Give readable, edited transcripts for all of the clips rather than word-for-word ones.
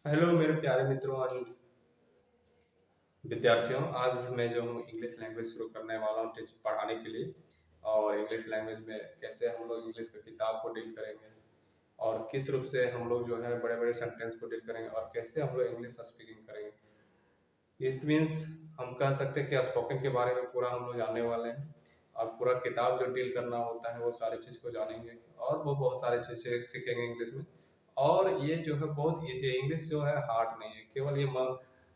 Hello मेरे प्यारे मित्रों और विद्यार्थियों। आज मैं जो हूँ इंग्लिश लैंग्वेज शुरू करने वाला हूँ टीच पढ़ाने के लिए। और इंग्लिश लैंग्वेज में कैसे हम लोग इंग्लिश की किताब को डील करेंगे और किस रूप से हम लोग जो है बड़े बड़े सेंटेंस को डील करेंगे और कैसे हम लोग इंग्लिश स्पीकिंग करेंगे। इट मीन्स हम कह सकते हैं कि स्पोकन के बारे में पूरा हम लोग जानने वाले हैं और पूरा किताब जो डील करना होता है वो सारी चीज़ को जानेंगे और वो बहुत सारी चीज़ें सीखेंगे इंग्लिश में। और ये जो है बहुत ईजी है। इंग्लिश जो है हार्ड नहीं है, केवल ये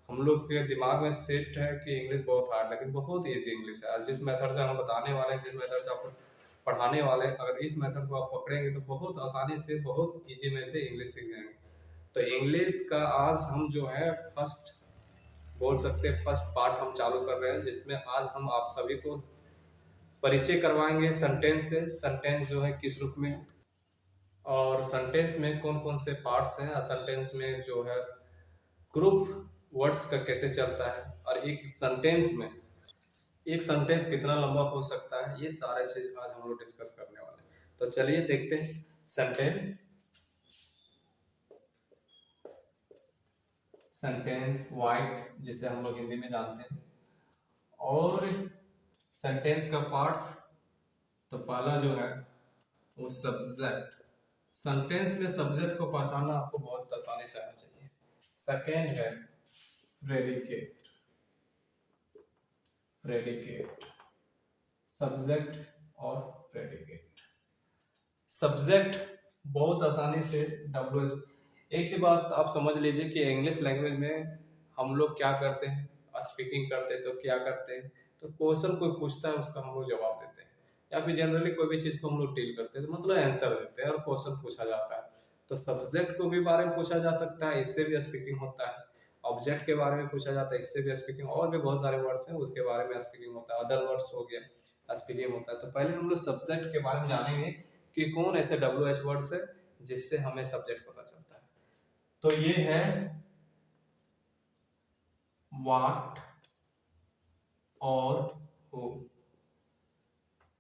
हम लोग के दिमाग में सेट है कि इंग्लिश बहुत हार्ड, लेकिन बहुत ईजी इंग्लिश है। और जिस मेथड से हम बताने वाले हैं, जिस मेथड से आपको पढ़ाने वाले हैं, अगर इस मेथड को आप पकड़ेंगे तो बहुत आसानी से बहुत ईजी में से इंग्लिश सीख जाएंगे। तो इंग्लिश का आज हम जो है फर्स्ट बोल सकते हैं फर्स्ट पार्ट हम चालू कर रहे हैं, जिसमें आज हम आप सभी को परिचय करवाएंगे सेंटेंस से। सेंटेंस जो है किस रूप में और सेंटेंस में कौन कौन से पार्ट्स हैं और सेंटेंस में जो है ग्रुप वर्ड्स का कैसे चलता है और एक सेंटेंस कितना लंबा हो सकता है, ये सारे चीज आज हम लोग डिस्कस करने वाले हैं। तो चलिए देखते हैं सेंटेंस। सेंटेंस वाइट जिसे हम लोग हिंदी में जानते हैं, और सेंटेंस का पार्ट्स। तो पहला जो है वो सब्जेक्ट। सेंटेंस में सब्जेक्ट को पहचानना आपको बहुत आसानी से आना चाहिए। सेकेंड है प्रेडिकेट। प्रेडिकेट सब्जेक्ट और प्रेडिकेट। सब्जेक्ट बहुत आसानी से डब्ल्यू। एक चीज बात आप समझ लीजिए कि इंग्लिश लैंग्वेज में हम लोग क्या करते हैं, स्पीकिंग करते हैं तो क्या करते हैं, तो क्वेश्चन कोई पूछता है उसका हम लोग जवाब देते हैं, या फिर जनरली कोई भी चीज को हम लोग डील करते हैं तो मतलब आंसर देते हैं और क्वेश्चन पूछा जाता है। तो सब्जेक्ट को भी बारे में पूछा जा सकता है, इससे भी स्पीकिंग होता है। ऑब्जेक्ट के बारे में पूछा जाता है, इससे भी स्पीकिंग, और भी बहुत सारे वर्ड्स हैं उसके बारे में स्पीकिंग होता है। अदर वर्ड्स हो गया स्पीकिंग होता है। तो पहले हम लोग सब्जेक्ट के बारे में जानेंगे कि कौन ऐसे WH वर्ड्स है जिससे हमें सब्जेक्ट पता चलता है। तो ये है वाट और हु।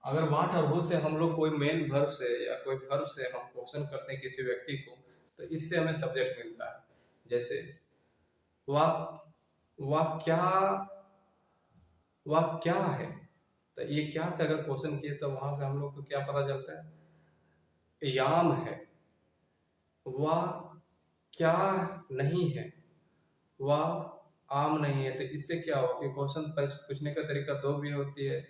अगर वाट और हु से हम लोग कोई मेन वर्ब से या कोई वर्ब से हम क्वेश्चन करते हैं किसी व्यक्ति को, तो इससे हमें सब्जेक्ट मिलता है। जैसे वह वह क्या वह क्या है, तो ये क्या से अगर क्वेश्चन किए तो वहां से हम लोग को क्या पता चलता है, याम है। वह क्या नहीं है, वह आम नहीं है। तो इससे क्या हुआ कि क्वेश्चन पूछने का तरीका दो भी होती है,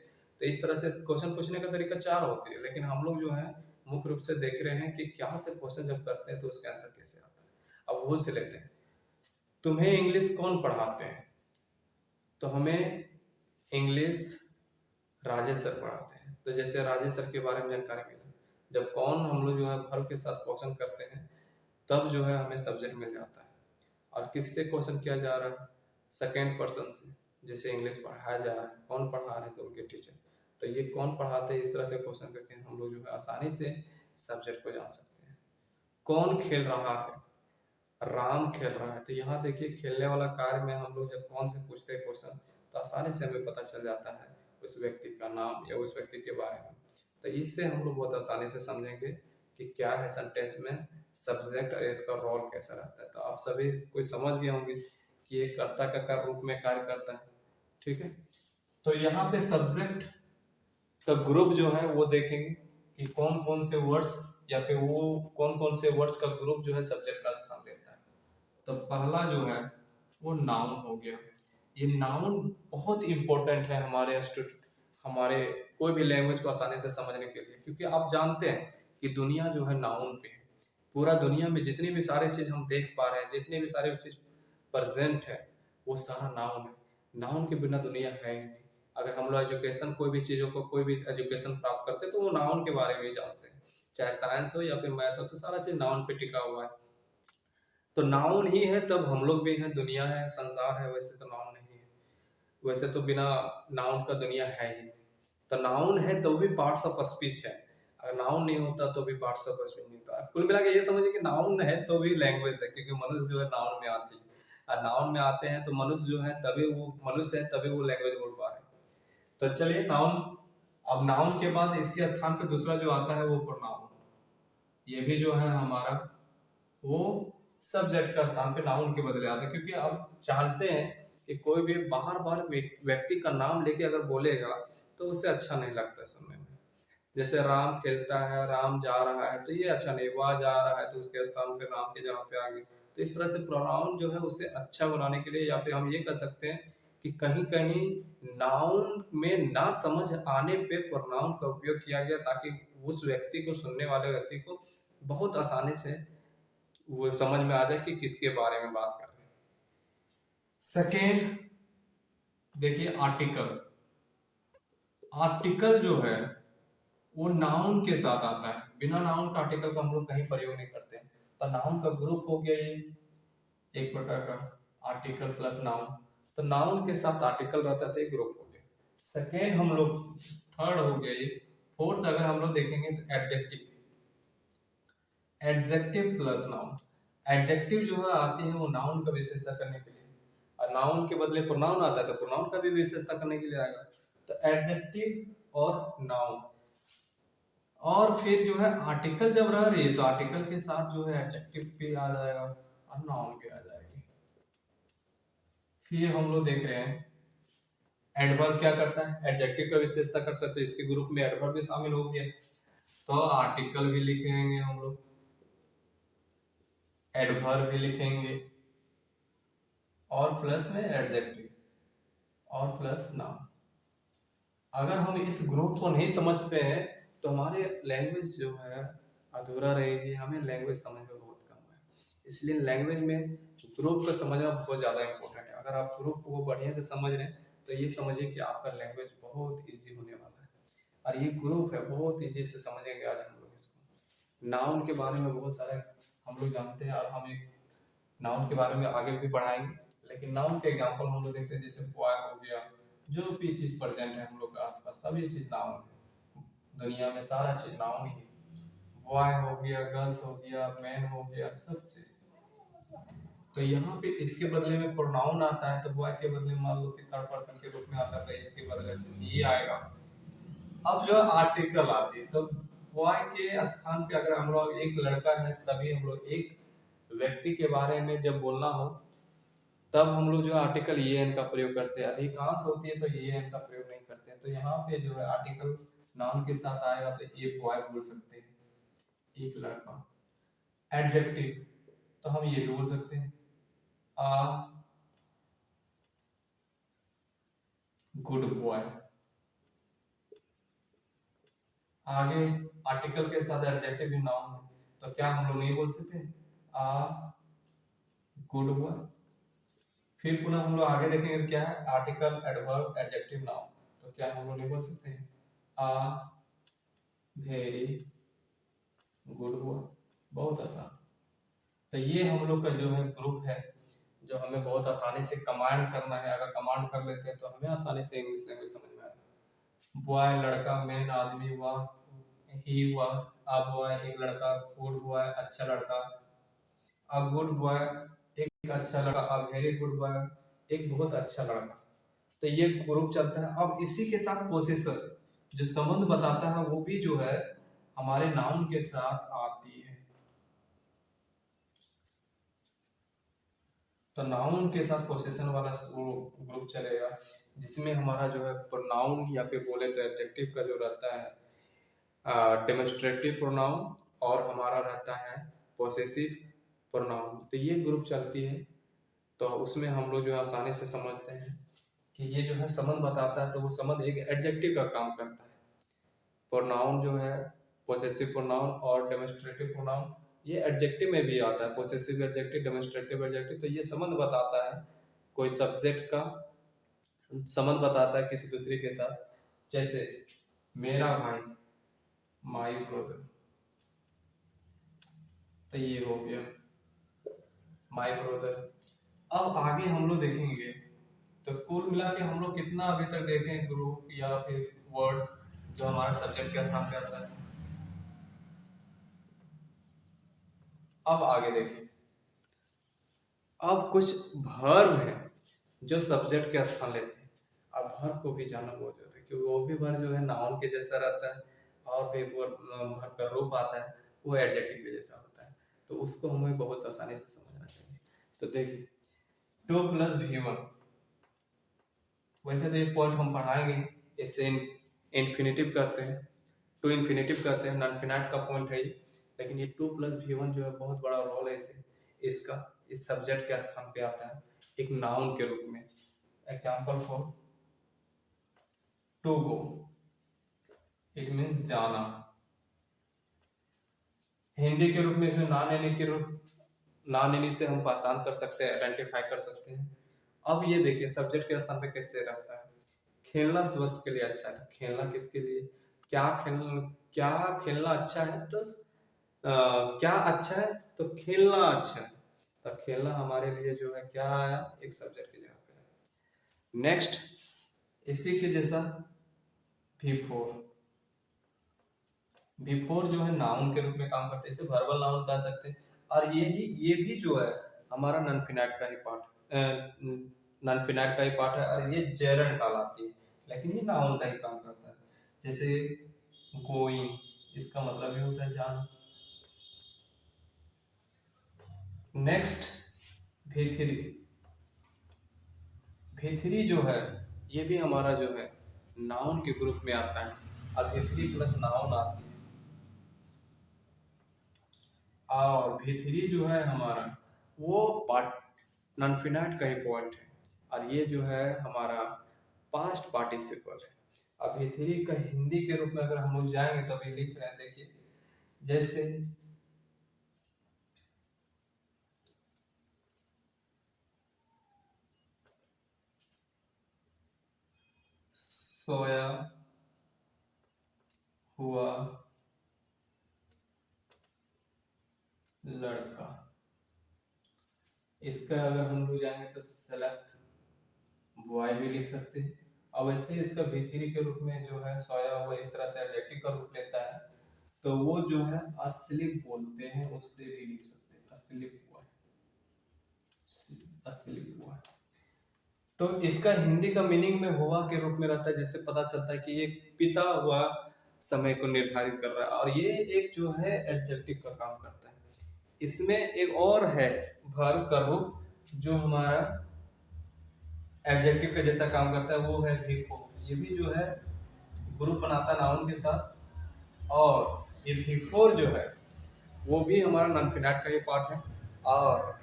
तो इस तरह से क्वेश्चन पूछने का तरीका चार होती है। लेकिन हम लोग जो है मुख्य रूप से देख रहे हैं कि क्या से क्वेश्चन जब करते हैं तो उसका आंसर कैसे आता है। अब वो से लेते हैं, तुम्हें इंग्लिश कौन पढ़ाते हैं, तो हमें इंग्लिश राजेश सर पढ़ाते हैं। तो जैसे राजेश सर के बारे में जानकारी मिला, जब कौन हम लोग जो है वर्ब के साथ क्वेश्चन करते हैं तब जो है हमें सब्जेक्ट मिल जाता है। और किससे क्वेश्चन किया जा रहा है, सेकेंड पर्सन से, जैसे इंग्लिश पढ़ाया जा रहा है, कौन पढ़ा रहे हैं तो उनके टीचर। तो ये कौन पढ़ाते हैं, इस तरह से क्वेश्चन करके हम लोग जो है आसानी से सब्जेक्ट को जान सकते हैं। कौन खेल रहा है, राम खेल रहा है। तो यहाँ देखिए खेलने वाला कार्य में हम लोग जब कौन से पूछते हैं क्वेश्चन तो आसानी से हमें पता चल जाता है उस व्यक्ति का नाम या उस व्यक्ति के बारे में। तो इससे हम लोग बहुत आसानी से समझेंगे कि क्या है सेंटेंस में सब्जेक्ट और इसका रोल कैसा रहता है। तो आप सभी कोई समझ गए होंगे कि ये कर्ता का रूप में कार्य करता है। ठीक है, तो यहाँ पे सब्जेक्ट का ग्रुप जो है वो देखेंगे कि कौन कौन से वर्ड्स या फिर वो कौन कौन से वर्ड्स का ग्रुप जो है सब्जेक्ट का स्थान लेता है। तो पहला जो है वो नाउन हो गया। ये नाउन बहुत इंपॉर्टेंट है हमारे कोई भी लैंग्वेज को आसानी से समझने के लिए, क्योंकि आप जानते हैं कि दुनिया जो है नाउन पे है। पूरा दुनिया में जितनी भी सारी चीज हम देख पा रहे हैं, जितनी भी सारी चीज प्रेजेंट है, वो सारा नाउन है। नाउन के बिना दुनिया है ही नहीं। अगर हम लोग एजुकेशन कोई भी चीज़ों को कोई भी एजुकेशन प्राप्त करते हैं तो वो नाउन के बारे में ही जानते हैं, चाहे साइंस हो या फिर मैथ हो, तो सारा चीज़ नाउन पे टिका हुआ है। तो नाउन ही है तब हम लोग भी हैं, दुनिया है, संसार है। वैसे तो नाउन नहीं है, वैसे तो बिना नाउन का दुनिया है ही नहीं। तो नाउन है तो भी पार्ट्स ऑफ स्पीच है, अगर नाउन नहीं होता तो भी पार्ट्स ऑफ स्पीच नहीं होता। कुल मिला के ये समझिए कि नाउन है तो भी लैंग्वेज है, क्योंकि मनुष्य जो है नाउन में आती है, और नाउन में आते हैं तो मनुष्य जो है तभी वो मनुष्य है, तभी वो लैंग्वेज बोल पा रहे हैं। तो चलिए नाउन। अब नाउन के बाद इसके स्थान पे दूसरा जो आता है वो प्रोनाउन। ये भी जो है हमारा वो सब्जेक्ट का स्थान पे नाउन के बदले आता है, क्योंकि अब जानते हैं कि कोई भी बार बार व्यक्ति का नाम लेके अगर बोलेगा तो उसे अच्छा नहीं लगता सुनने में। जैसे राम खेलता है, राम जा रहा है, तो ये अच्छा नहीं, वह जा रहा है तो उसके स्थान पे राम के जगह पे आ गई। तो इस तरह से प्रोनाउन जो है उसे अच्छा बनाने के लिए, या फिर हम ये कर सकते हैं कि कहीं कहीं नाउन में ना समझ आने पे प्रोनाउन का उपयोग किया गया, ताकि उस व्यक्ति को, सुनने वाले व्यक्ति को बहुत आसानी से वो समझ में आ जाए कि किसके बारे में बात कर रहे हैं। सेकेंड देखिए, आर्टिकल। आर्टिकल जो है वो नाउन के साथ आता है। बिना नाउन का आर्टिकल का हम लोग कहीं प्रयोग नहीं करते हैं। तो नाउन का ग्रुप हो गया ये एक प्रकार का, आर्टिकल प्लस नाउन। तो नाउन के साथ आर्टिकल रहता है तो एक ग्रुप हो गया। सेकेंड हम लोग, थर्ड हो गया ये। फोर्थ अगर हम लोग देखेंगे तो adjective. Adjective plus noun. Adjective जो है आती है वो नाउन का विशेषता करने के लिए, और नाउन के बदले प्रोनाउन आता है तो प्रोनाउन का भी विशेषता करने के लिए आएगा। तो एडजेक्टिव और नाउन। और फिर जो है आर्टिकल जब रह रही है तो आर्टिकल के साथ जो है एडजेक्टिव भी आ जाएगा और नाउन भी आ जाएगी। फिर हम लोग देख रहे हैं एडवर्ब क्या करता है, एडजेक्टिव का विशेषता करता है, तो इसके ग्रुप में एडवर्ब भी शामिल हो गया। तो आर्टिकल भी लिखेंगे हम लोग, एडवर्ब भी लिखेंगे, और प्लस में एडजेक्टिव, और प्लस नाउन। अगर हम इस ग्रुप को नहीं समझते हैं तो हमारे लैंग्वेज जो है अधूरा रहेगी, हमें लैंग्वेज समझ में बहुत कम है। इसलिए लैंग्वेज में ग्रुप को समझना बहुत ज़्यादा इम्पोर्टेंट है। अगर आप ग्रुप को बढ़िया से समझ रहे हैं तो ये समझिए कि आपका लैंग्वेज बहुत ईजी होने वाला है। और ये ग्रुप है, बहुत ईजी से समझेंगे आज हम लोग इसको। नाउन के बारे में बहुत सारे हम लोग जानते हैं, और हम एक नाउन के बारे में आगे भी पढ़ाएंगे। लेकिन नाउन के एग्जाम्पल हम लोग देखते हैं, जैसे बॉय हो गया, जो भी चीज़ प्रेजेंट है हम लोग के आसपास सभी चीज़ नाउन है। दुनिया में सारा चीज़ नाउन ही है। बॉय हो गया, गर्ल्स हो गया, मैन हो गया, सब चीज़। तो यहाँ पे इसके बदले में प्रोनाउन आता है, तो बॉय के बदले मान लो कि थर्ड पर्सन के रूप में आता है, तो इसके बदले ये आएगा। अब जो आर्टिकल आती है, तो बॉय के स्थान पे अगर हम लोग एक लड़का है, तभी हम लोग एक व्यक्ति के बारे में जब बोलना हो तब हम लोग जो आर्टिकल ये एन का प्रयोग करते हैं। अधिकांश होती है तो ये एन का प्रयोग नहीं करते हैं। तो यहाँ पे जो है आर्टिकल नाउन के साथ आएगा तो ये बॉय बोल सकते हैं, एक लड़का। एडजेक्टिव तो हम ये भी बोल सकते हैं, आ गुड बॉय। आगे आर्टिकल के साथ एडजेक्टिव भी नाउन है, तो क्या हम लोग नहीं बोल सकते आ गुड बॉय। फिर पुनः हम लोग आगे देखेंगे क्या है, आर्टिकल, एडवर्ब, एडजेक्टिव, नाउन। तो क्या हम लोग नहीं बोल सकते हैं आ वेरी गुड बॉय। बहुत आसान। तो ये हम लोग का जो है ग्रुप है, जो हमें बहुत आसानी से कमांड करना है। अगर कमांड कर लेते हैं तो हमें आसानी से इंग्लिश लैंग्वेज समझ में आएगा। बॉय लड़का, मैन आदमी हुआ, ही हुआ, अ बॉय एक लड़का, गुड बॉय अच्छा लड़का, अ गुड बॉय एक अच्छा लड़का, अ वेरी गुड बॉय एक बहुत अच्छा लड़का। तो ये ग्रुप चलता है। अब इसी के साथ पोसेसर जो संबंध बताता है वो भी जो है हमारे नाउन के साथ आती है। तो नाउन के साथ पोसेशन वाला वो ग्रुप चलेगा, जिसमें हमारा जो है प्रोनाउन या फिर बोले तो एडजेक्टिव का जो रहता है डेमोस्ट्रेटिव प्रोनाउन, और हमारा रहता है पोसेसिव प्रोनाउन। तो ये ग्रुप चलती है। तो उसमें हम लोग जो है आसानी से समझते हैं कि ये जो है संबंध बताता है, तो वो संबंध एक एडजेक्टिव का काम करता है। प्रोनाउन जो है पोसेसिव प्रोनाउन और डेमोस्ट्रेटिव प्रोनाउन, ये एडजेक्टिव में भी आता है, पोसेसिव एडजेक्टिव, डेमोस्ट्रेटिव एडजेक्टिव। तो ये संबंध बताता है कोई सब्जेक्ट का, संबंध बताता है किसी दूसरे के साथ। जैसे मेरा भाई, माई ब्रदर, तो ये हो गया माई ब्रदर। अब आगे हम लोग देखेंगे तो कुल मिला के हम लोग कितना अभी तक देखें ग्रुप या फिर वर्ड्स जो हमारा सब्जेक्ट के स्थान पे आता है। अब आगे देखिए, अब कुछ वर्ब है जो सब्जेक्ट के स्थान लेते हैं। अब वर्ब को भी जानना बहुत जरूरी है, क्योंकि वो भी वर्ब जो है नाउन के जैसा रहता है, और भी वर्ब का रूप आता है वो एडजेक्टिव के जैसा होता है। तो उसको हमें बहुत आसानी से समझना तो देखिए 2 + V1, वैसे तो ये पॉइंट हम पढ़ाएंगे, इससे इन्फिनेटिव करते हैं, टू इन्फिनेटिव करते हैं, नॉन फिनाइट का पॉइंट है ये। लेकिन ये 2 + V1 जो है बहुत बड़ा रोल है इसे इसका इस सब्जेक्ट के स्थान पे आता है एक नाउन के रूप में। Example for to go, it means जाना। हिंदी के रूप में इसमें नॉन एनी के रूप, नॉन एनी से हम पहचान कर सकते हैं, आइडेंटिफाई कर सकते हैं। अब ये देखिए सब्जेक्ट के स्थान पे कैसे रहता है। खेलना स्वास्थ्य के लिए अच्छा है, खेलना किसके लिए, क्या खेलना अच्छा है, तो क्या अच्छा है, तो खेलना अच्छा है। तो खेलना हमारे लिए जो है क्या आया, एक सब्जेक्ट की जगह पे है। नेक्स्ट इसी के जैसा V4, V4 जो है नाउन के रूप में काम करते हैं, इसे वर्बल नाउन कह सकते हैं। और ये भी जो है हमारा नॉन फिनाइट का ही पार्ट, नॉन फिनाइट का ही पार्ट है, और ये जेरंड कहलाती है, लेकिन ये नाउन का ही काम करता है। जैसे गोइंग, इसका मतलब ये होता है जाना। नेक्स्ट V3, V3 जो है ये भी हमारा जो है नाउन के ग्रुप में आता है, और V3 प्लस नाउन आती है। और V3 जो है हमारा वो पार्ट नॉन फिनाइट का ही पॉइंट है, और ये जो है हमारा पास्ट पार्टिसिपल है। अब V3 का हिंदी के रूप में अगर हम लोग जाएंगे तो अभी लिख रहे हैं, देखिए जैसे सोया हुआ लड़का, इसका अगर हम लोग जाएंगे तो सेलेक्ट बॉय भी लिख सकते हैं। अब वैसे इसका V3 के रूप में जो है सोया हुआ इस तरह से एडजेक्टिव का रूप लेता है, तो वो जो है अस्लीप बोलते हैं, उससे भी लिख सकते हैं अस्लीप बॉय, अस्लीप बॉय। तो इसका हिंदी का मीनिंग में हुआ के रूप में रहता है, जिससे पता चलता है कि ये पिता हुआ समय को निर्धारित कर रहा है, और ये एक जो है एडजेक्टिव का काम करता है। इसमें एक और है वर्ब का रूप जो हमारा एडजेक्टिव का जैसा काम करता है, वो है V4। ये भी जो है ग्रुप बनाता है नाउन के साथ, और ये V4 जो है वो भी हमारा नॉन फिनाइट का ही पार्ट है। और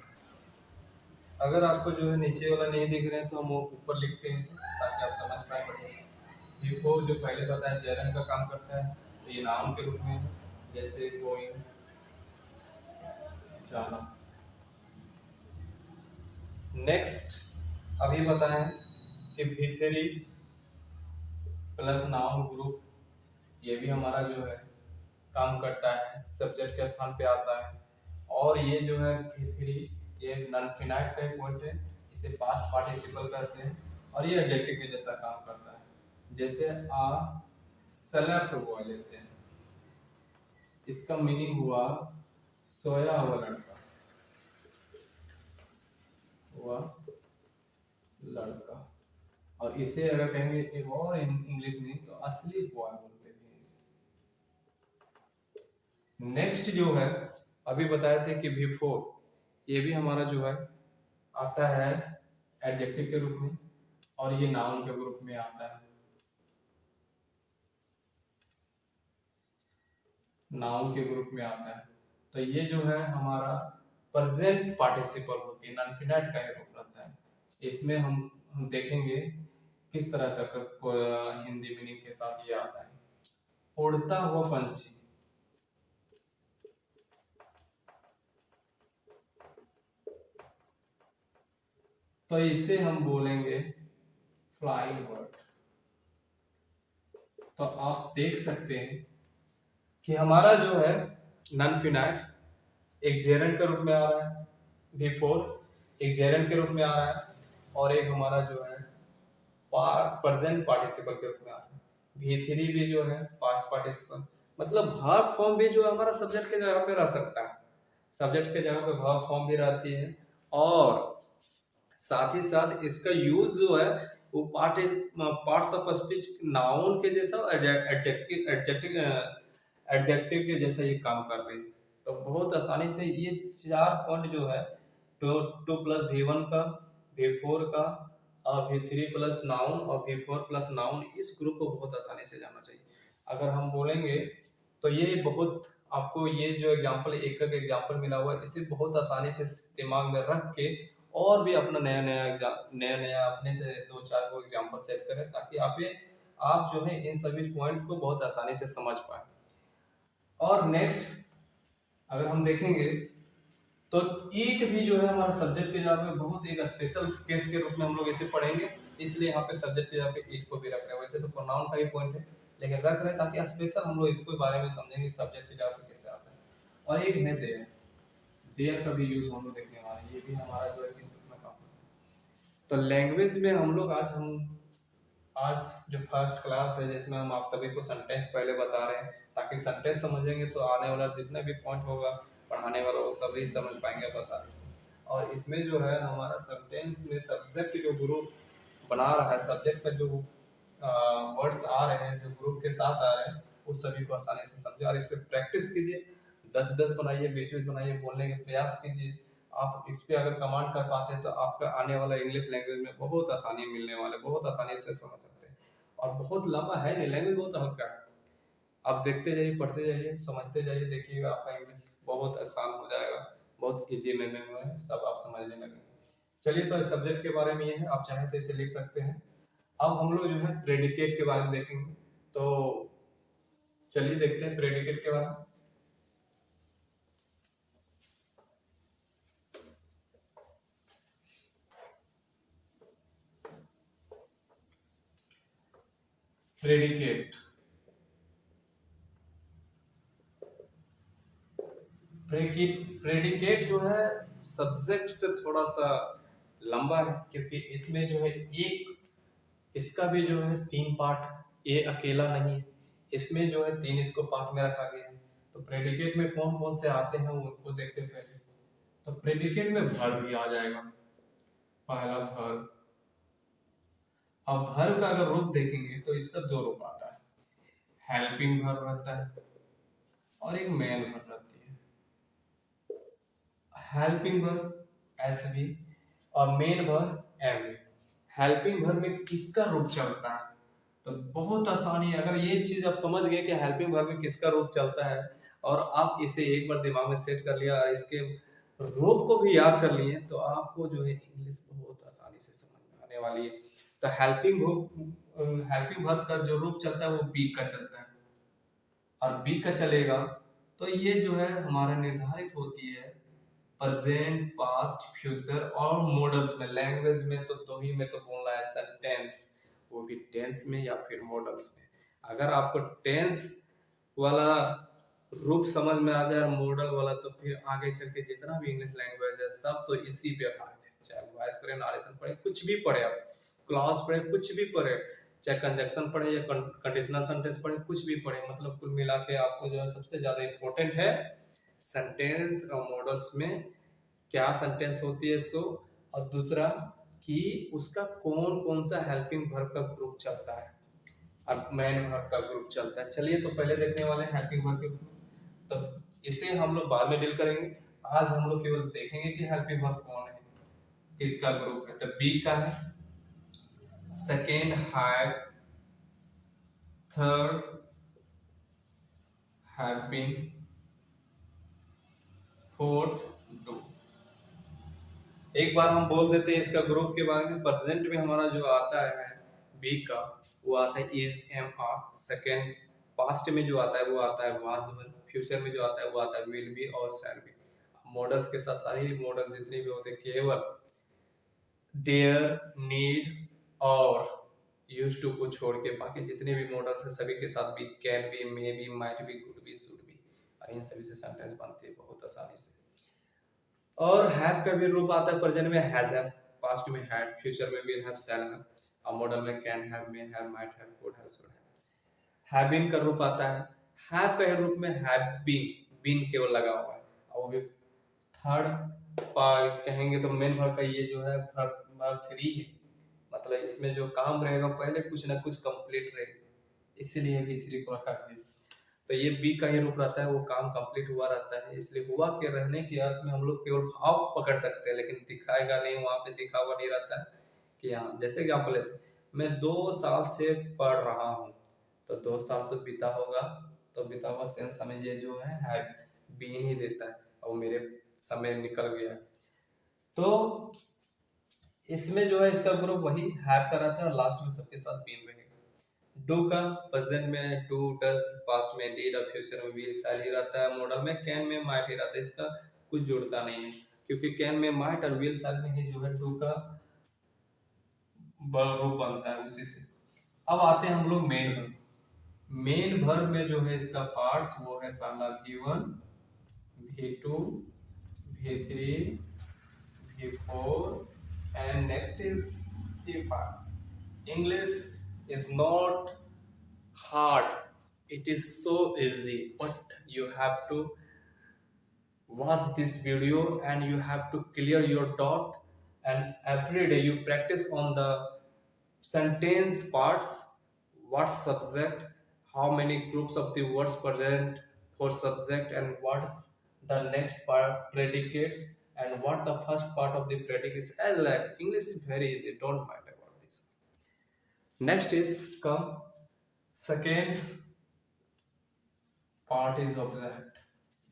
अगर आपको जो है नीचे वाला नहीं दिख रहे हैं तो हम वो ऊपर लिखते हैं इसे, ताकि आप समझ पाए बढ़िया से। V4 जो पहले बताया जेरन का काम करता है, तो ये नाउन के रूप में है, जैसे गोइंग जाना। नेक्स्ट अभी बताएं कि V3 प्लस नाउन ग्रुप, ये भी हमारा जो है काम करता है, सब्जेक्ट के स्थान पे आता है। और ये जो है V3 ये नॉन फिनाइट का पॉइंट है, इसे पास्ट पार्टिसिपल करते हैं, और ये एडजेक्टिव के जैसा काम करता है। जैसे आ सेलेक्ट हुआ लेते हैं, इसका मीनिंग हुआ सोया हुआ लड़का, हुआ लड़का। और इसे अगर कहेंगे एक और इंग्लिश में तो असली बॉय बोलते हैं इसे। नेक्स्ट जो है अभी बताए थे कि V4 ये भी हमारा जो है आता है एडजेक्टिव के रूप में, और ये नाउन के ग्रुप में आता है, नाउन के ग्रुप में आता है। तो ये जो है हमारा प्रेजेंट पार्टिसिपल होती है, नॉन फिनाइट का ही रूप रहता है। इसमें हम देखेंगे किस तरह का हिंदी मीनिंग के साथ ये आता है। उड़ता हुआ पंछी, तो इसे हम बोलेंगे फ्लाइंग बर्ड। तो आप देख सकते हैं कि हमारा जो है नॉन फिनाइट एक जेरंड के रूप में आ रहा है, V4 एक जेरंड के रूप में आ रहा है, और एक हमारा जो है प्रेजेंट पार्टिसिपल के रूप में आ रहा है। V3 भी जो है पास्ट पार्टिसिपल, मतलब वर्ब फॉर्म भी जो हमारा सब्जेक्ट के जगह पे रह सकता है, सब्जेक्ट के जगह पे वर्ब फॉर्म भी रहती है। और साथ ही साथ इसका यूज जो है वो पार्ट्स ऑफ स्पीच नाउन के जैसा, एडजेक्टिव एडजेक्टिव एडजेक्टिव के जैसा ये काम कर रही है। तो बहुत आसानी से ये 4 पॉइंट जो है टू प्लस V1 का, V4 का और V3 प्लस नाउन और V4 प्लस नाउन, इस ग्रुप को बहुत आसानी से जाना चाहिए। अगर हम बोलेंगे तो ये बहुत आपको ये जो एग्जाम्पल एक एक एग्जाम्पल मिला हुआ है, इसे बहुत आसानी से दिमाग में रख के और भी अपना नया नया अपने से 2-4 को एग्जाम्पल सेट करें, ताकि आप जो है इन सभी पॉइंट को बहुत आसानी से समझ पाए। और नेक्स्ट अगर हम देखेंगे तो ईट भी जो है हमारा सब्जेक्ट के जगह पे बहुत एक स्पेशल केस के रूप में हम लोग इसे पढ़ेंगे, इसलिए यहाँ पे सब्जेक्ट के जगह पे ईट को भी रख रहे हैं। वैसे तो प्रोनाउन का ही पॉइंट है, लेकिन रख रहे हैं ताकि स्पेशल हम लोग इसके बारे में समझेंगे सब्जेक्ट के जगह पे कैसे आता है। और एक है देयर, देयर का भी यूज हम लोग देखने वाले हैं, ये भी हमारा जो है किस में काम करता है। तो लैंग्वेज में हम लोग आज जो फर्स्ट क्लास है जिसमें हम आप सभी को सेंटेंस पहले बता रहे हैं, ताकि सेंटेंस समझेंगे तो आने वाला जितना भी पॉइंट होगा पढ़ाने वाला वो सभी समझ पाएंगे आसानी से। और इसमें जो है हमारा सेंटेंस में सब्जेक्ट जो ग्रुप बना रहा है, सब्जेक्ट का जो वर्ड्स आ रहे हैं जो ग्रुप के साथ आ रहे हैं, उस सभी को आसानी से समझे और इस पर प्रैक्टिस कीजिए। 10-10 बनाइए, 20-20 बनाइए, बोलने का प्रयास कीजिए। आप इस पर अगर कमांड कर पाते हैं तो आपका आने वाला इंग्लिश लैंग्वेज में बहुत आसानी मिलने वाले, बहुत आसानी से समझ सकते हैं। और बहुत लंबा है नहीं, लैंग्वेज बहुत हल्का है। आप देखते जाइए, पढ़ते जाइए, समझते जाइए, देखिएगा आपका इंग्लिश बहुत आसान हो जाएगा, बहुत ईजी वे में सब आप समझने लगेंगे। चलिए, तो इस सब्जेक्ट के बारे में ये है, आप चाहें तो इसे लिख सकते हैं। अब हम लोग जो है प्रेडिकेट के बारे में देखेंगे, तो चलिए देखते हैं प्रेडिकेट के बारे में। प्रेडिकेट प्रेडिकेट जो है सब्जेक्ट से थोड़ा सा लंबा है, क्योंकि इसमें जो है इसका भी जो है 3 पार्ट, ये अकेला नहीं, इसमें जो है 3 इसको पार्ट में रखा गया है। तो प्रेडिकेट में कौन कौन से आते हैं उनको देखते हैं पहले। तो प्रेडिकेट में वर्ब भी आ जाएगा, पहला वर्ब। अब वर्ब का अगर रूप देखेंगे तो इसका 2 रूप आता है, हेल्पिंग वर्ब रहता है और एक मेन वर्ब रहती है। हेल्पिंग वर्ब एसवी और main verb MV. Helping verb में किसका रूप चलता है, तो बहुत आसानी है। अगर ये चीज आप समझ गए कि हेल्पिंग वर्ब में किसका रूप चलता है और आप इसे एक बार दिमाग में सेट कर लिया और इसके रूप को भी याद कर लिए, तो आपको जो है इंग्लिश बहुत आसानी से समझ में आने वाली है। तो हेल्पिंग वर्ब का जो रूप चलता है वो बी का चलता है, और बी का चलेगा तो ये जो है हमारा निर्धारित होती है प्रेजेंट, पास्ट, फ्यूचर और मॉडल्स में। लैंग्वेज में तो 2 ही में तो बोलना है, सेंटेंस, वो भी टेंस में या फिर मॉडल्स में। अगर आपको टेंस वाला रूप समझ में आ जाए, मॉडल वाला, तो फिर आगे चल के जितना भी इंग्लिश लैंग्वेज है सब तो इसी पे आधारित है। चाहे वॉइस पढ़े, नारेशन पढ़े, कुछ भी पढ़े, आप क्लॉज पढ़े, कुछ भी पढ़े, चाहे कंजक्शन पढ़े या कंडीशनल सेंटेंस पढ़े, कुछ भी पढ़े, मतलब कुल मिला के आपको जो है सबसे ज़्यादा इम्पोर्टेंट है सेंटेंस और मॉडल्स में क्या सेंटेंस होती है सो, और दूसरा कि उसका कौन कौन सा हेल्पिंग वर्ब का ग्रुप चलता है और मेन वर्ब का ग्रुप चलता है। चलिए, तो पहले देखने वाले हैं हेल्पिंग वर्ब के ग्रुप, तो इसे हम लोग बाद में डील करेंगे। आज हम लोग केवल देखेंगे कि हेल्पिंग वर्ब कौन है, किसका ग्रुप है। तो बी का है, second have, third having, fourth do. एक बार हम बोल देते हैं इसका ग्रुप के बारे में। प्रेजेंट में हमारा जो आता है बी का, वो आता है is, am, are. Second past में जो आता है वो आता है वाज, वर। फ्यूचर में जो आता है वो आता है विल बी और शैल बी। मॉडल्स के साथ सारे मॉडल्स जितने भी होते हैं केवल डेयर, नीड और यूज टू को छोड़ के बाकी जितने भी मॉडल्स हैं सभी के साथ भी can be, may be, might be, could be, should be, और इन सभी से सेंटेंस बनते हैं बहुत आसानी से। और हैव का भी रूप आता है प्रेजेंट में हैज हैव, पास्ट में हैड, फ्यूचर में विल हैव, शैल हैव, और मॉडल में can have, may have, might have, could have, should have. Having का रूप आता है, हैव का रूप में हैव बीन केवल लगा हुआ है, और वो भी थर्ड कहेंगे तो मेन वर्ब का ये जो है वर्ब 3 है, मतलब इसमें जो काम रहेगा पहले कुछ ना कुछ कंप्लीट रहेगा, इसीलिए भी 3 को रखा गया। तो ये बी का ही रूप रहता है, वो काम कंप्लीट हुआ रहता है, इसलिए हुआ के रहने के अर्थ में हम लोग केवल भाव पकड़ सकते हैं, लेकिन दिखाएगा नहीं, वहाँ पे दिखावा नहीं रहता है कि हाँ। जैसे कि आप बोले थे मैं 2 साल से पढ़ रहा हूँ, तो 2 साल तो बीता होगा, तो बीता हुआ सेंस हमें ये जो है बीन ही देता है, और मेरे समय निकल गया। तो इसमें जो है इसका ग्रुप वही हैव का रहता है, लास्ट में सबके साथ बीन रहेगा। डू का प्रेजेंट में डू डज, पास्ट में डिड और फ्यूचर में विल शायद ही रहता है। मॉडल में कैन में माइट ही रहता है, इसका कुछ जुड़ता नहीं है, क्योंकि कैन में माइट और विल शायद में ही जो है डू का रूप बनता है उसी से। अब आते हैं हम लोग मेन वर्ब। मेन वर्ब में जो है इसका पार्ट्स वो है पहला V1, V2, V3, V4 and next is V5. English is not hard, it is so easy, but you have to watch this video and you have to clear your doubt, and every day you practice on the sentence parts, what subject, how many groups of the words present for subject, and what's the next part predicates, and what the first part of the predicates. And like English is very easy, don't mind about this. Next is come second part is object.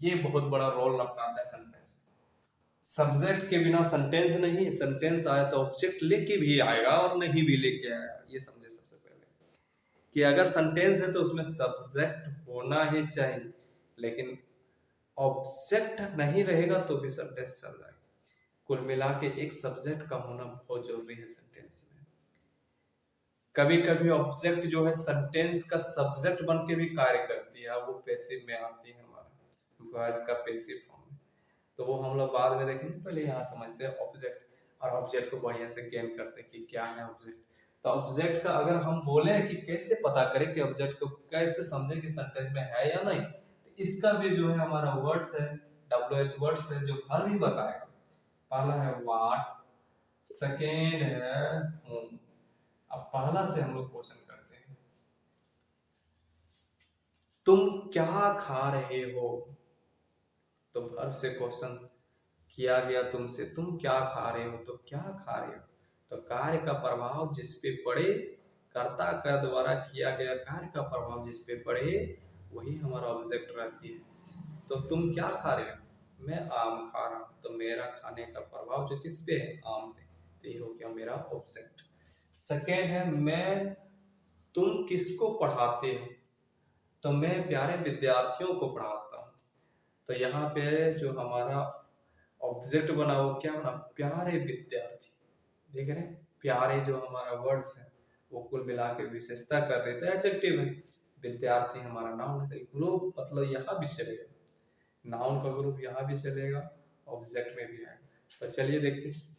ये बहुत बड़ा role निभाता है sentence. Subject के बिना sentence नहीं, sentence आया तो ऑब्जेक्ट लेके भी आएगा और नहीं भी लेके आएगा। ये समझे सबसे पहले कि अगर सेंटेंस है तो उसमें सब्जेक्ट होना ही चाहिए, लेकिन ऑब्जेक्ट नहीं रहेगा तो भी सेंटेंस चल जाएगा। कुल मिला के एक सब्जेक्ट का होना बहुत जरूरी है सेंटेंस में। कभी कभी ऑब्जेक्ट जो है सेंटेंस का सब्जेक्ट बन के भी कार्य करती है, वो पैसिव में आती है, हमारा वॉइस का पैसिव फॉर्म में, तो वो हम लोग बाद में देखेंगे। पहले यहाँ समझते हैं ऑब्जेक्ट, और ऑब्जेक्ट को बढ़िया से गेन करते हैं कि क्या है ऑब्जेक्ट। तो ऑब्जेक्ट का अगर हम बोले कि कैसे पता करें कि ऑब्जेक्ट को कैसे समझे कि सेंटेंस में है या नहीं, तो इसका भी जो है हमारा वर्ड्स है, WH वर्ड्स है, जो हर भी बताएगा। पहला है वाट, सेकेंड है होम। अब पहला से हम लोग क्वेश्चन करते हैं, तुम क्या खा रहे हो। तो वर्ब से क्वेश्चन किया गया तुमसे, तुम क्या खा रहे हो, तो क्या खा रहे हो। तो कार्य का प्रभाव जिस पे पड़े, कर्ता का द्वारा किया गया कार्य का प्रभाव जिस पे पड़े वही हमारा ऑब्जेक्ट रहती है। तो तुम क्या खा रहे हो, मैं आम खा रहा हूँ, तो मेरा खाने का प्रभाव जो किस पे है, आम पे, तो ये हो गया मेरा ऑब्जेक्ट। सेकेंड है मैं, तुम किसको पढ़ाते हो, तो मैं प्यारे विद्यार्थियों को पढ़ाता हूँ। तो यहाँ पे जो हमारा ऑब्जेक्ट बना वो क्या बना, प्यारे विद्यार्थी। देख रहे हैं, प्यारे जो हमारा वर्ड्स है वो कुल मिला के विशेषता कर रहे थे, एडजेक्टिव है। विद्यार्थी हमारा नाउन है, ग्रुप मतलब यहाँ भी चलेगा, नाउन का ग्रुप यहाँ भी चलेगा, ऑब्जेक्ट में भी आएगा। तो चलिए देखते हैं।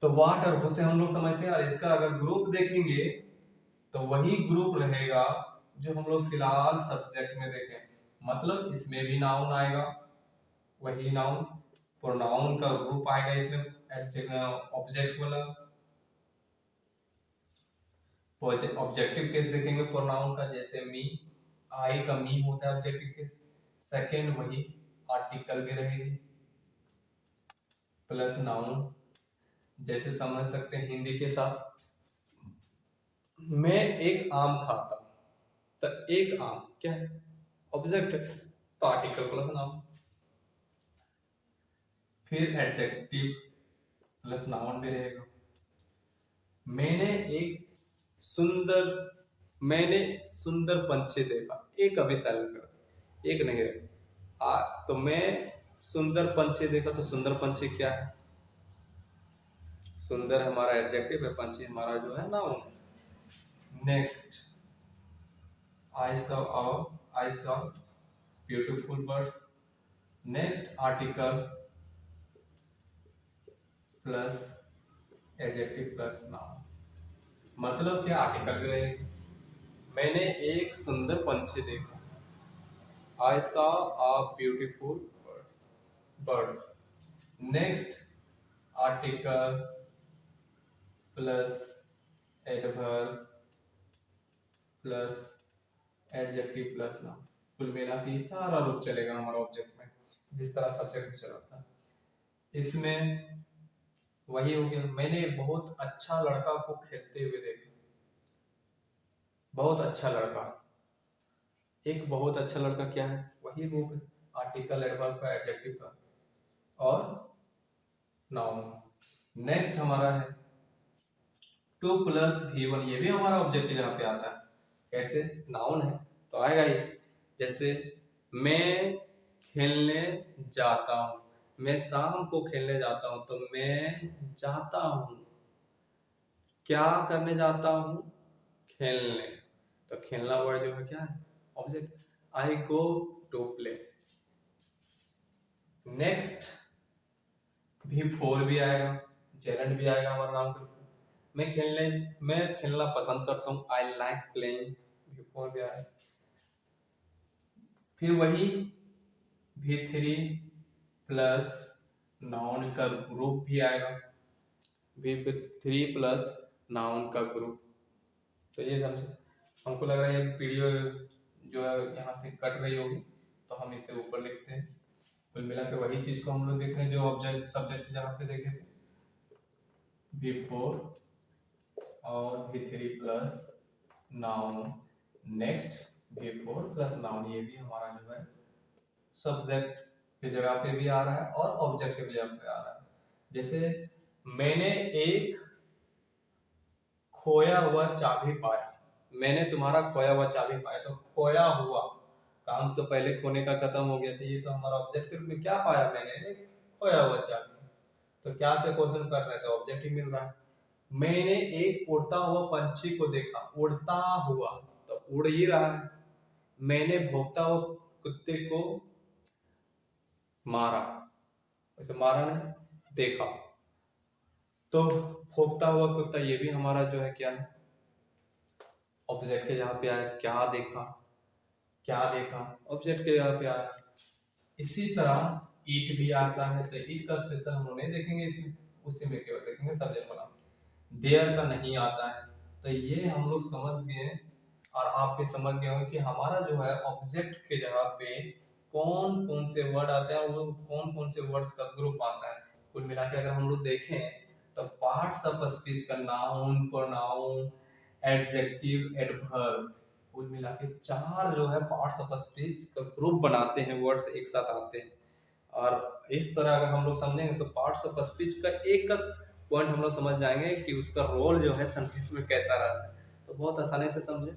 तो वाट और उसे हम लोग समझते हैं, और इसका अगर ग्रुप देखेंगे तो वही ग्रुप रहेगा जो हम लोग फिलहाल सब्जेक्ट में देखें। मतलब इसमें भी नाउन आएगा, वही नाउन, प्रोनाउन का ग्रुप आएगा इसमें, ऑब्जेक्ट वाला। ऑब्जेक्टिव केस देखेंगे प्रोनाउन का, जैसे मी, आई का मी होता है ऑब्जेक्टिव केस। सेकेंड वही आर्टिकल भी रहेगी प्लस नाउन, जैसे समझ सकते हैं हिंदी के साथ, मैं एक आम खाता हूं, तो एक आम क्या है, ऑब्जेक्ट है, तो आर्टिकल प्लस नाउन। फिर एडजेक्टिव प्लस नाउन भी रहेगा। मैंने एक सुंदर, मैंने सुंदर पंछी देखा, एक अभी साइलेंट कर, एक नहीं रहे। तो मैं सुंदर पंछी देखा, तो सुंदर पंछी क्या है, सुंदर हमारा एडजेक्टिव है, पंछी हमारा जो है noun. Next I saw beautiful birds. Next article plus adjective plus noun, मतलब क्या, आर्टिकल भी रहेगी। मैंने एक सुंदर पंछी देखा, I saw a beautiful bird. Next article plus adverb plus adjective plus noun. कुल मिला के ये सारा रूप चलेगा हमारा ऑब्जेक्ट में, जिस तरह सब्जेक्ट चला था। इसमें वही हो गया, मैंने बहुत अच्छा लड़का को खेलते हुए देखा। बहुत अच्छा लड़का, एक बहुत अच्छा लड़का क्या है, वही रूप है, आर्टिकल, एडवर्ब का, एडजेक्टिव का और नाउन। नेक्स्ट हमारा है 2 + V1, ये भी हमारा ऑब्जेक्टिव यहाँ पे आता है। कैसे, नाउन है तो आएगा ये। जैसे मैं खेलने जाता हूँ, मैं शाम को खेलने जाता हूँ, तो मैं जाता हूँ। क्या करने जाता हूँ, खेलने, तो खेलना वर्ड जो है क्या है, object. I go to play. Next V4 भी आएगा, जेरेंट भी आएगा हमारा नाम के रूप में। मैं खेलना पसंद करता हूँ, आई लाइक प्लेइंग, V4 भी आएगा। फिर वही V3 प्लस नाउन का ग्रुप भी आएगा, V3 प्लस नाउन का ग्रुप। तो ये समझे, हमको लग रहा है ये वीडियो जो है यहाँ से कट रही होगी, तो हम इसे ऊपर लिखते हैं। कुल मिला के वही चीज को हम लोग देख रहे हैं जो ऑब्जेक्ट सब्जेक्ट की जगह पे देखे थे, V4 और V3 plus noun. Next V4 plus noun, ये भी हमारा जो है सब्जेक्ट की जगह पे भी आ रहा है और ऑब्जेक्ट की जगह पे आ रहा है। जैसे मैंने एक खोया हुआ चाबी पाया, मैंने तुम्हारा खोया हुआ चाबी पाया, तो खोया हुआ काम तो पहले खोने का खत्म हो गया था, ये तो हमारा ऑब्जेक्टिव में क्या पाया, मैंने खोया हुआ चाबी। तो क्या से क्वेश्चन कर रहे हैं, तो ऑब्जेक्टिव मिल रहा है। मैंने एक उड़ता हुआ पंछी को देखा, उड़ता हुआ तो उड़ ही रहा है। मैंने भौंकता हुआ कुत्ते को मारा, वैसे मारा नहीं, देखा, तो भौंकता हुआ कुत्ता ये भी हमारा जो है क्या है, ऑब्जेक्ट के जहाँ पे आया। क्या देखा, क्या देखा, ऑब्जेक्ट के जहाँ पे आया। इसी तरह ईट भी आता है, तो ईट का स्पेशल हम लोग नहीं देखेंगे इसमें, उसी में केवल देखेंगे सब्जेक्ट बना। देयर का नहीं आता है, तो ये हम लोग समझ गए और आप भी समझ गए होंगे कि हमारा जो है ऑब्जेक्ट के जगह पे कौन कौन से वर्ड आते हैं और कौन कौन से वर्ड्स का ग्रुप आता है। कुल मिला के अगर हम लोग देखें तो पार्ट्स ऑफ स्पीच का नाउन, प्रोनाउन, एडजेक्टिव, एडवर्ब, कुल मिला के 4 जो है पार्ट्स ऑफ स्पीच का ग्रुप बनाते हैं, वर्ड्स एक साथ आते हैं। और इस तरह अगर हम लोग समझेंगे तो पार्ट्स ऑफ स्पीच का एक पॉइंट हम लोग समझ जाएंगे कि उसका रोल जो है सेंटेंस में कैसा रहता है। तो बहुत आसानी से समझे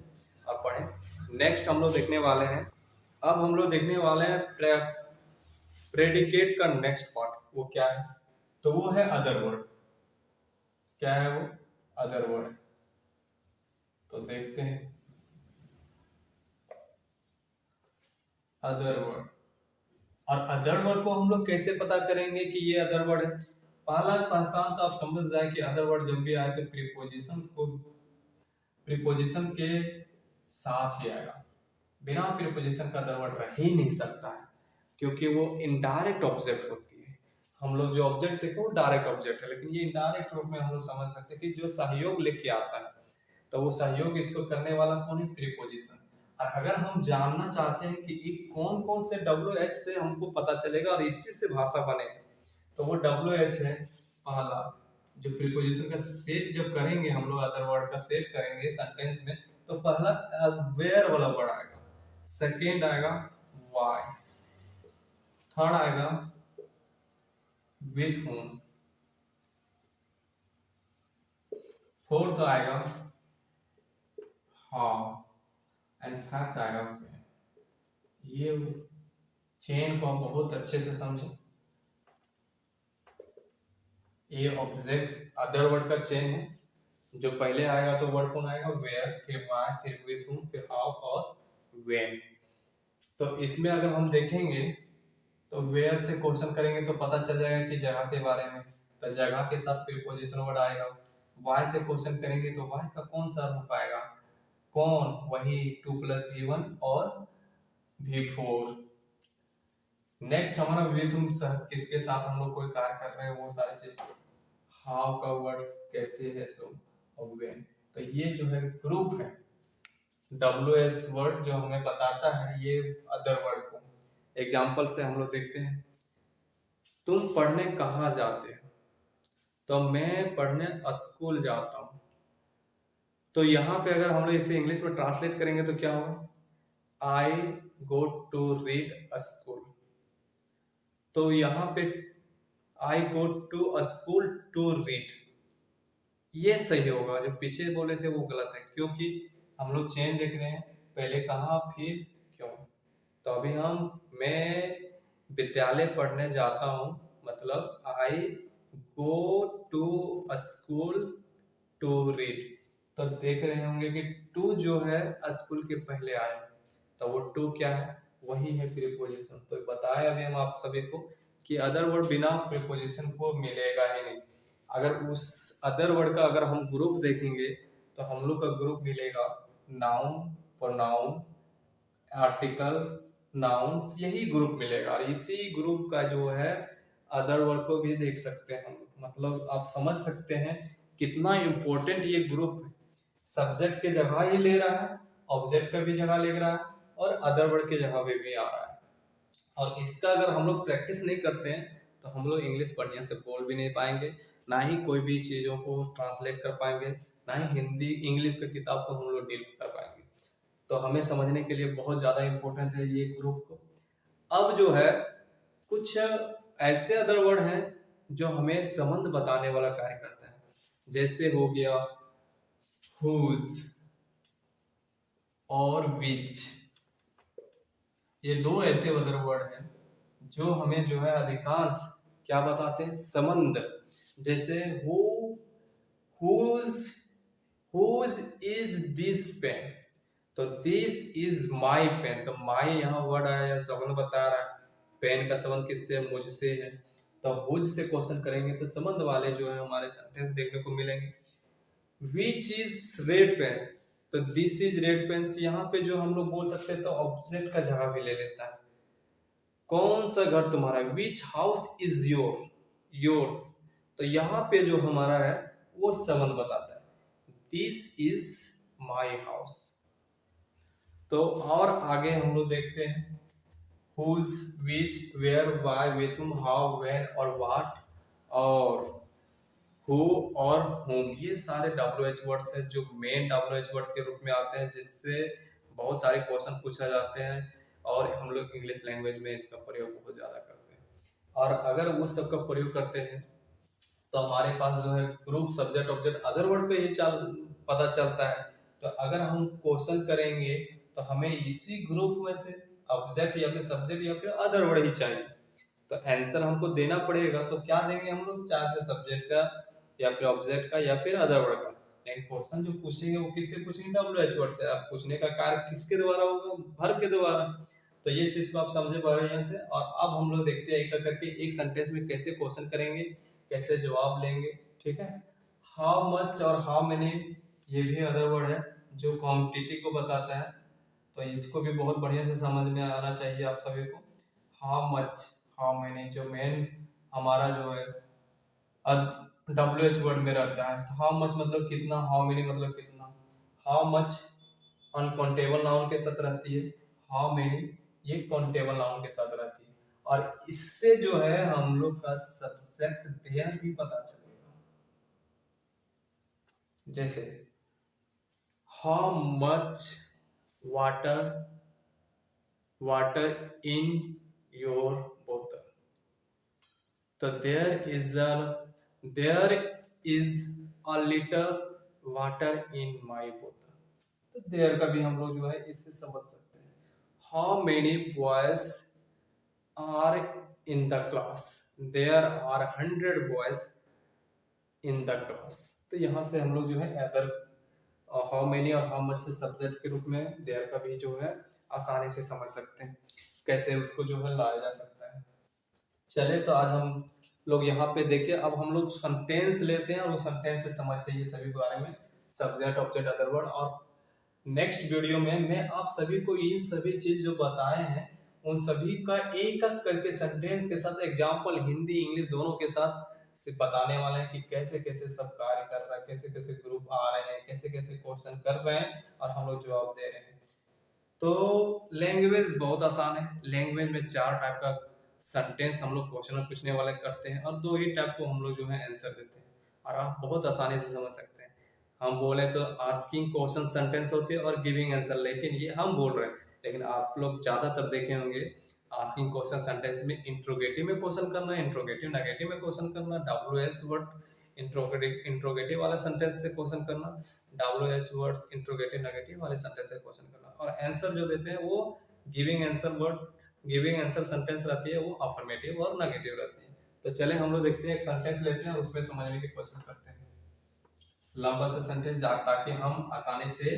और पढ़ें। नेक्स्ट हम लोग देखने वाले हैं, अब हम लोग देखने वाले हैं प्रेडिकेट का नेक्स्ट पार्ट, वो क्या है, तो वो है अदर वर्ड। क्या है वो, अदर वर्ड। तो देखते हैं अदर वर्ड। और अदर वर्ड को हम लोग कैसे पता करेंगे कि ये अदर वर्ड है। पहला पहचान तो आप समझ जाए कि अदर वर्ड जब भी आए तो प्रीपोजिशन के साथ ही आएगा। बिना प्रीपोजिशन का अदर वर्ड रह ही नहीं सकता है, क्योंकि वो इनडायरेक्ट ऑब्जेक्ट होती है। हम लोग जो ऑब्जेक्ट देखे वो डायरेक्ट ऑब्जेक्ट है, लेकिन ये इनडायरेक्ट रूप में हम लोग समझ सकते हैं कि जो सहयोग लेके आता है, तो वो सहयोग इसको करने वाला कौन है, प्रीपोजिशन। और अगर हम जानना चाहते हैं कि कौन कौन से WH से हमको पता चलेगा और इसी से भाषा बनेगा, तो वो WH है पहला। जो प्रीपोजिशन का सेट जब करेंगे हम लोग, अदर वर्ड का सेट करेंगे सेंटेंस में, तो पहला वेयर वाला वर्ड आएगा, सेकेंड आएगा वाई, थर्ड आएगा विथ होम, फोर्थ आएगा हाउ, एंड फिफ्थ आएगा when। ये चेन को आप बहुत अच्छे से समझें। ये ऑब्जेक्ट अदर वर्ड का चेन है। जो पहले आएगा तो वर्ड कौन आएगा, वेयर, फिर वाई, फिर विथ होम, फिर हाउ और व्हेन। तो इसमें अगर हम देखेंगे तो वेयर से क्वेश्चन करेंगे तो पता चल जाएगा कि जगह के बारे में, तो जगह के साथ प्रीपोजिशन वर्ड आएगा। वाई से क्वेश्चन करेंगे तो वाई का कौन सा रूप आएगा, कौन, वही 2 + V1 और V4। नेक्स्ट हमारा विथ होम किसके साथ हम लोग कोई कार्य कर रहे हैं, वो सारी चीज। हाउ का वर्ड्स कैसे है, सो और व्हेन। तो ये जो है ग्रुप है, WH वर्ड जो हमें बताता है ये अदर वर्ड को। एग्जाम्पल से हम लोग देखते हैं, तुम पढ़ने कहाँ जाते हो? तो मैं पढ़ने स्कूल जाता हूँ। तो यहाँ पे अगर हम लोग इसे इंग्लिश में ट्रांसलेट करेंगे तो क्या होगा? I go to read school. तो यहाँ पे I go to school to read, ये सही होगा। जो पीछे बोले थे वो गलत है, क्योंकि हम लोग चेंज देख रहे हैं, पहले कहाँ फिर क्यों। तो अभी मैं विद्यालय पढ़ने जाता हूँ, मतलब I go to school to read. तो देख रहे होंगे कि टू जो है स्कूल के पहले आए, तो वो टू क्या है? वही है प्रीपोजिशन। तो बताया अभी हम आप सभी को कि अदर वर्ड बिना प्रीपोजिशन को मिलेगा ही नहीं। अगर उस अदर वर्ड का अगर हम ग्रुप देखेंगे तो हम लोग का ग्रुप मिलेगा नाउन, प्रोनाउन, आर्टिकल, नाउन्स, यही ग्रुप मिलेगा। और इसी ग्रुप का जो है अदर वर्ड को भी देख सकते हैं हम। मतलब आप समझ सकते हैं कितना इम्पोर्टेंट ये ग्रुप है। सब्जेक्ट के जगह ही ले रहा है, ऑब्जेक्ट का भी जगह ले रहा है, और अदर वर्ड की जगह पे भी आ रहा है। और इसका अगर हम लोग प्रैक्टिस नहीं करते हैं तो हम लोग इंग्लिश बढ़िया से बोल भी नहीं पाएंगे, ना ही कोई भी चीज़ों को ट्रांसलेट कर पाएंगे, ना ही हिंदी इंग्लिश की किताब को हम लोग डील कर पाएंगे। तो हमें समझने के लिए बहुत ज़्यादा इम्पोर्टेंट है ये ग्रुप को। अब जो है कुछ ऐसे अदर वर्ड हैं जो हमें संबंध बताने वाला कार्य करता है, जैसे हो गया हुज और विच। ये दो ऐसे अदर वर्ड हैं जो हमें जो है अधिकांश क्या बताते हैं? संबंध। जैसे हुज इज दिस पेन, तो दिस इज माई पेन। तो माई यहाँ वर्ड आया, संबंध बता रहा है। पेन का संबंध किससे? मुझसे है। तो हुज से क्वेश्चन करेंगे तो संबंध वाले जो है हमारे सेंटेंस देखने को मिलेंगे। विच इज रेड पेन, तो दिस इज रेड पेन। यहाँ पे जो हम लोग बोल सकते हैं तो ऑब्जेक्ट का जगह भी ले लेता है। कौन सा घर तुम्हारा? विच हाउस इज योर्स, तो यहाँ पे जो हमारा है वो संबंध बताता है, दिस इज माई हाउस। तो और आगे हम लोग देखते हैं whose, which, where, why, with whom, how, when और व्हाट, और हु और whom, ये सारे WH वर्ड्स हैं जो मेन WH वर्ड के रूप में आते हैं, जिससे बहुत सारे क्वेश्चन पूछा जाते हैं और हम लोग इंग्लिश लैंग्वेज में इसका प्रयोग बहुत ज़्यादा करते हैं। और अगर उस सब का प्रयोग करते हैं तो हमारे पास जो है group, subject, object, other word पे ही पता चलता है। तो अगर हम क्वेश्चन करेंगे तो हमें इसी ग्रुप में से ऑब्जेक्ट या फिर सब्जेक्ट या फिर अदर वर्ड ही चाहिए। तो आंसर हमको देना पड़ेगा, तो क्या देंगे हम लोग? चाहे तो सब्जेक्ट का या फिर ऑब्जेक्ट का या फिर अदर वर्ड का। लेकिन क्वेश्चन जो पूछेंगे वो किससे पूछेंगे? WH वर्ड से। आप पूछने का कार्य किसके द्वारा होगा? वर्ब के द्वारा। तो ये चीज को आप समझे बढ़िया से। और अब हम लोग देखते हैं एक करके एक सेंटेंस में कैसे क्वेश्चन करेंगे, कैसे जवाब लेंगे। ठीक है। हाउ मच और हाउ मेनी, ये भी अदर वर्ड है जो क्वांटिटी को बताता है। तो इसको भी बहुत बढ़िया से समझ में आना चाहिए आप सभी को। हाउ मच, हाउ मेनी, जो मेन हमारा जो है WH वर्ड में रहता है। तो हाउ मच मतलब कितना, हाउ मेनी मतलब कितना। हाउ मच अनकाउंटेबल नाउन के साथ रहती है, हाउ मेनी ये काउंटेबल नाउन के साथ रहती है। और इससे जो है हम लोग का सब्जेक्ट देयर भी पता चलेगा। जैसे how much water in your बोतल, तो there is a litre water in my बोतल। तो देयर का भी हम लोग जो है इससे समझ सकते हैं। How many boys are in the class, there are 100 boys in the class. तो यहाँ से हम लोग जो है अदर हाउ मेनी और हाउ मच से सब्जेक्ट के रूप में देयर का भी जो है आसानी से समझ सकते हैं, कैसे उसको जो है लाया जा सकता है। चले तो आज हम लोग यहाँ पे देखिए, अब हम लोग सेंटेंस लेते हैं और उस सेंटेंस से समझते हैं ये सभी बारे में, सब्जेक्ट, ऑब्जेक्ट, अदर वर्ड। और नेक्स्ट वीडियो में मैं आप सभी को इन सभी चीज जो बताए हैं उन सभी का एक एक करके सेंटेंस के साथ एग्जाम्पल हिंदी इंग्लिश दोनों के साथ सिर्फ बताने वाले हैं कि कैसे कैसे सब कार्य कर रहा है, कैसे कैसे ग्रुप आ रहे हैं, कैसे कैसे क्वेश्चन कर रहे हैं और हम लोग जवाब दे रहे हैं। तो लैंग्वेज बहुत आसान है। लैंग्वेज में 4 टाइप का सेंटेंस हम लोग क्वेश्चन में पूछने वाले करते हैं और 2 ही टाइप को हम लोग जो है आंसर देते हैं और आप बहुत आसानी से समझ सकते हैं। हम बोले तो आस्किंग क्वेश्चन सेंटेंस होती है और गिविंग आंसर, लेकिन ये हम बोल रहे हैं, लेकिन आप लोग ज़्यादातर देखे होंगे आस्किंग क्वेश्चन सेंटेंस में इंट्रोगेटिव में क्वेश्चन करना, इंट्रोगेटिव नेगेटिव में क्वेश्चन करना, WH वर्ड इंट्रोगेटिव वाला सेंटेंस से क्वेश्चन करना, WH वर्ड्स इंट्रोगेटिव नेगेटिव वाले सेंटेंस से क्वेश्चन करना, और आंसर जो देते हैं वो giving answer word giving answer sentence रहती है, वो अफर्मेटिव और नेगेटिव रहती है। तो चले हम लोग देखते हैं, एक सेंटेंस लेते हैं और उसमें समझने की कोशिश करते हैं लंबा सा सेंटेंस, ताकि हम आसानी से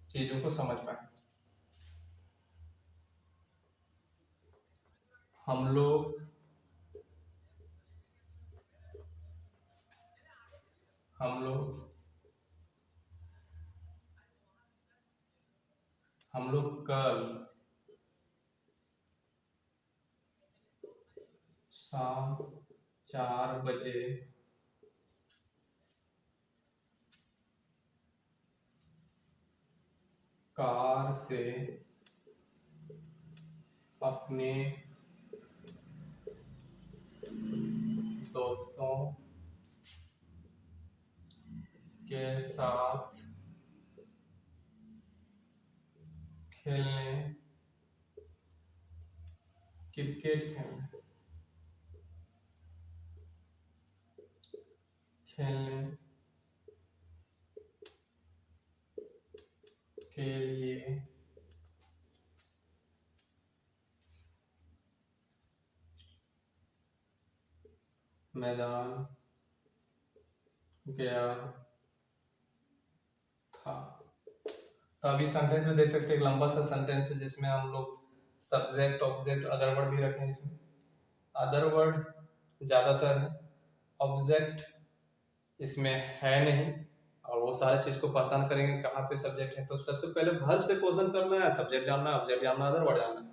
चीजों को समझ पाए। हम लोग हम लोग हम लोग कल शाम 4 बजे कार से अपने दोस्तों के साथ खेलने क्रिकेट खेलने के लिए मैदान गया था। तो अभी सेंटेंस में देख सकते हैं एक लंबा सा सेंटेंस है जिसमें हम लोग सब्जेक्ट ऑब्जेक्ट अदर वर्ड भी रखे हैं। इसमें अदर वर्ड ज़्यादातर है, ऑब्जेक्ट इसमें है नहीं, और वो सारे चीज़ को पहचान करेंगे कहाँ पे सब्जेक्ट है। तो सबसे पहले वर्ब से क्वेश्चन करना है, सब्जेक्ट जानना है, ऑब्जेक्ट जानना है, अदर वर्ड जानना है।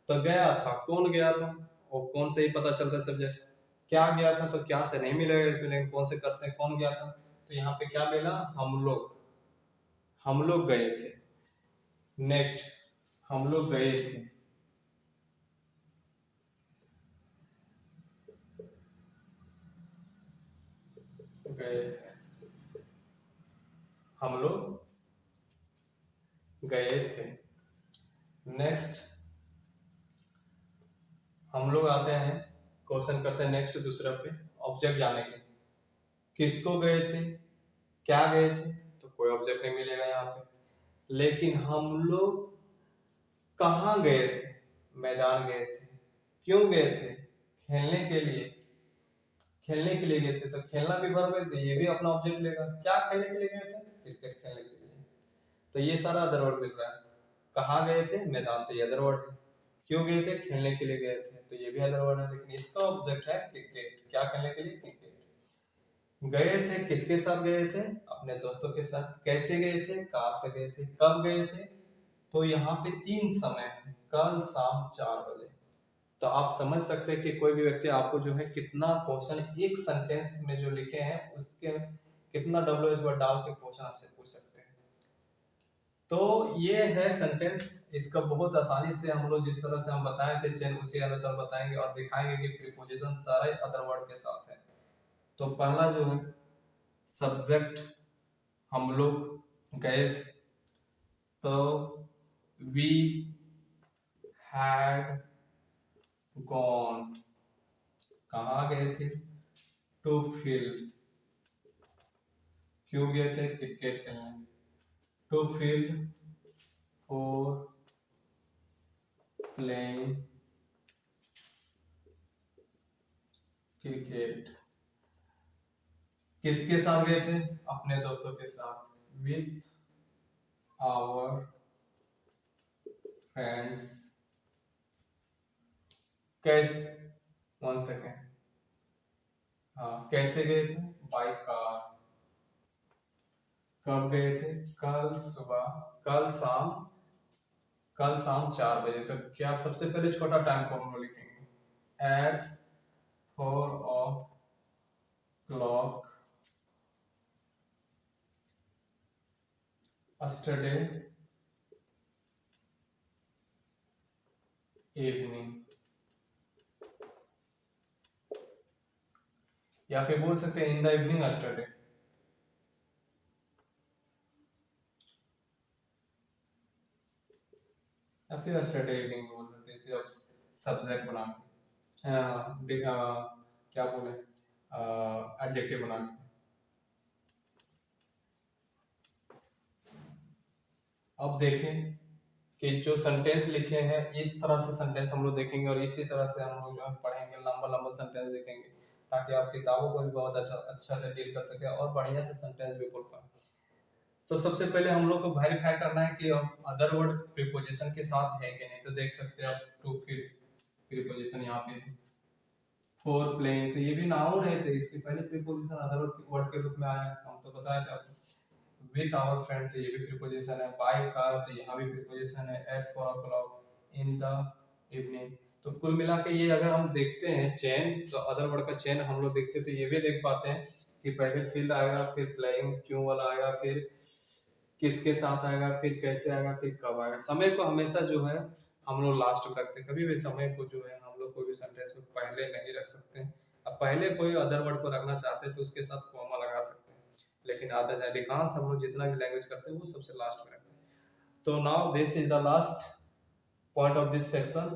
तो गया था, कौन गया था, और कौन से ही पता चलता है सब्जेक्ट। क्या गया था, तो क्या से नहीं मिलेगा इसमें, लेकिन कौन से करते हैं, कौन गया था। तो यहाँ पे क्या मिला, हम लोग गए थे। नेक्स्ट, हम लोग गए थे, गए थे, हम लोग गए थे। नेक्स्ट, हम लोग आते हैं, क्वेश्चन करते हैं नेक्स्ट दूसरा पे, ऑब्जेक्ट जाने के, किसको गए थे, क्या गए थे, तो कोई ऑब्जेक्ट नहीं मिलेगा यहाँ पे। लेकिन हम लोग कहाँ गए थे, मैदान गए थे। क्यों गए थे, खेलने के लिए, खेलने के लिए गए थे। तो खेलना भी वर्ब है, तो ये भी अपना ऑब्जेक्ट लेगा। क्या खेलने के लिए गए थे, क्रिकेट खेलने के लिए। तो ये सारा अदर वर्ड मिल रहा है। कहाँ गए थे, मैदान, तो ये अदर वर्ड है। क्यों गए थे, खेलने के लिए गए थे, तो ये भी अदर वर्ड है। लेकिन इसका ऑब्जेक्ट है क्रिकेट, क्या खेलने के लिए, क्रिकेट। गए थे, किसके साथ गए थे, अपने दोस्तों के साथ। कैसे गए थे, कार से गए थे। कब गए थे, तो यहाँ पे 3 समय है, कल शाम 4 बजे। तो आप समझ सकते हैं कि कोई भी व्यक्ति आपको जो है कितना क्वेश्चन एक सेंटेंस में जो लिखे हैं उसके कितना WH वर्ड डाल के क्वेश्चन आपसे पूछ सकते हैं। तो ये है सेंटेंस, इसका बहुत आसानी से हम लोग जिस तरह से हम बताए थे चेन उसी अनुसार बताएंगे और दिखाएंगे कि प्रीपोजिशन सारे अदर वर्ड के साथ है। तो पहला जो है सब्जेक्ट, हम लोग गए थे, तो वी हैड गॉन, कहाँ गए थे, टू फील्ड, क्यों गए थे, क्रिकेट खेलने। To field for playing cricket. किसके साथ गए थे, अपने दोस्तों के साथ, विथ आवर फ्रेंड्स। कैसे, 1 सेकेंड, हाँ, कैसे गए थे, बाय कार। कब गए थे, कल सुबह, कल शाम 4 बजे। तो क्या सबसे पहले छोटा टाइम को हम लोग लिखेंगे, eight 4 o'clock clock, yesterday evening, या फिर बोल सकते हैं इन द इवनिंग yesterday। या फिर yesterday evening बोल सकते हैं, इसे अब सब्जेक्ट बना के क्या बोले एडजेक्टिव बना के। अब देखें कि जो सेंटेंस लिखे हैं इस तरह से सेंटेंस हम लोग देखेंगे और इसी तरह से हम लोग जो है पढ़ेंगे, लंबा लंबा सेंटेंस देखेंगे ताकि आप किताबों को भी बहुत अच्छा से डील कर सके और बढ़िया से सेंटेंस भी बोल पाए। तो सबसे पहले हम लोग को वेरीफाई करना है कि अदर वर्ड प्रीपोजिशन के साथ है कि नहीं। तो देख सकते हैं आप टू प्रीपोजिशन यहाँ पे फॉर प्लेइंग, तो ये भी नाउन है, तो इसके पहले प्रीपोजिशन अदर वर्ड के रूप में आया, हम तो बताया था। विथ आवर फ्रेंड, तो ये भी प्रीपोजिशन है। बाय कार, तो यहाँ भी प्रीपोजिशन है। At 4 o'clock, in the evening. तो कुल मिला के ये अगर हम देखते हैं चेन, तो अदर वर्ड का चेन हम लोग देखते हैं तो ये भी देख पाते हैं कि पहले फील्ड आएगा, फिर प्लेइंग क्यों वाला आएगा, फिर किसके साथ आएगा, फिर कैसे आएगा, फिर कब आएगा। समय को हमेशा जो है हम लोग लास्ट में रखते हैं, कभी भी समय को जो है हम लोग कोई भी सेंटेंस में पहले नहीं रख सकते हैं। अब पहले कोई अदर वर्ड को रखना चाहते हैं तो उसके साथ कॉमा लगा सकते हैं, लेकिन अधिकांश हम लोग जितना भी लैंग्वेज करते हैं वो सबसे लास्ट में रखते हैं। तो now this is the last point of this section.